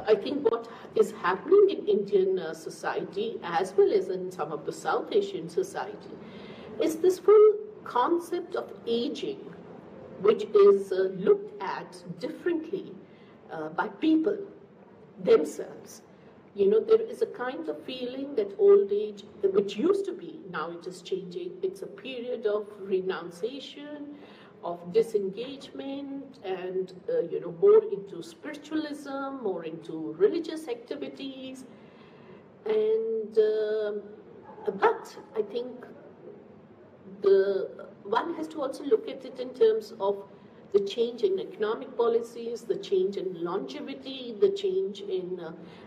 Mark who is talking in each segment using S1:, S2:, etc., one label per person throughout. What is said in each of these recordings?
S1: I think what is happening in Indian society, as well as in some of the South Asian society, is this full concept of aging, which is looked at differently by people themselves. You know, there is a kind of feeling that old age, which used to be, now it is changing, it's a period of renunciation, of disengagement, and more into spiritualism, more into religious activities. And but I think one has to also look at it in terms of the change in economic policies, the change in longevity, the change in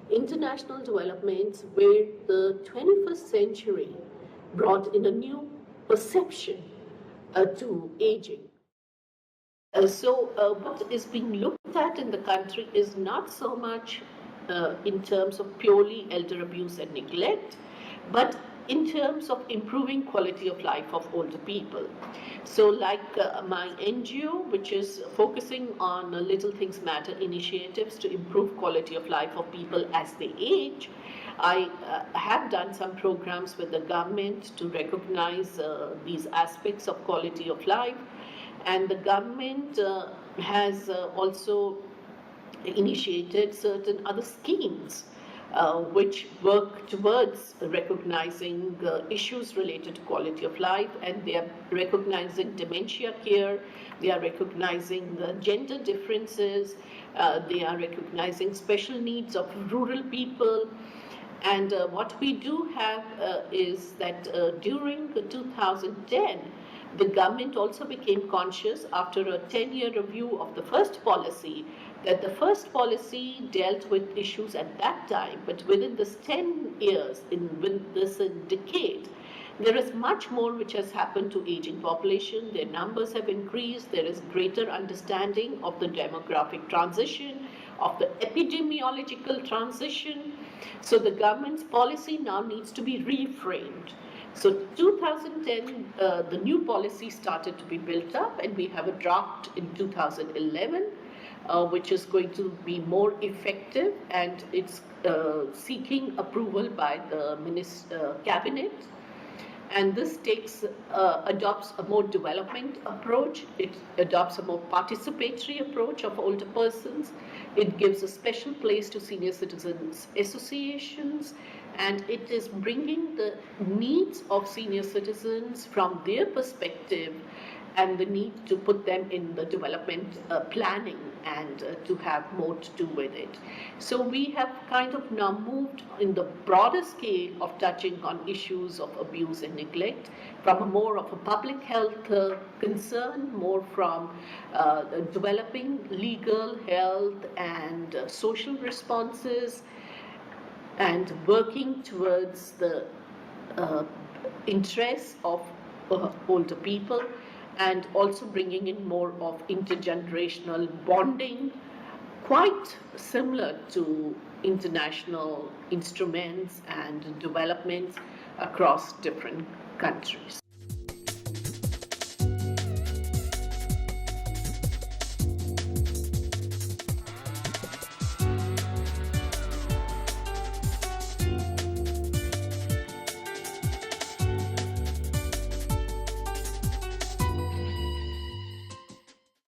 S1: international developments, where the 21st century brought in a new perception to aging. So what is being looked at in the country is not so much in terms of purely elder abuse and neglect, but in terms of improving quality of life of older people. So like my NGO, which is focusing on Little Things Matter initiatives to improve quality of life of people as they age, I have done some programs with the government to recognize these aspects of quality of life. And the government has also initiated certain other schemes which work towards recognizing issues related to quality of life, and they are recognizing dementia care, they are recognizing the gender differences, they are recognizing special needs of rural people. And what we do have is that during 2010, the government also became conscious after a 10-year review of the first policy that the first policy dealt with issues at that time, but within this 10 years, within this decade, there is much more which has happened to aging population. Their numbers have increased. There is greater understanding of the demographic transition, of the epidemiological transition. So the government's policy now needs to be reframed. So 2010, the new policy started to be built up, and we have a draft in 2011, which is going to be more effective, and it's seeking approval by the cabinet. And this adopts a more development approach. It adopts a more participatory approach of older persons. It gives a special place to senior citizens associations, and it is bringing the needs of senior citizens from their perspective and the need to put them in the development planning and to have more to do with it. So we have kind of now moved in the broader scale of touching on issues of abuse and neglect from a more of a public health concern, more from developing legal, health, and social responses, and working towards the interests of older people, and also bringing in more of intergenerational bonding, quite similar to international instruments and developments across different countries.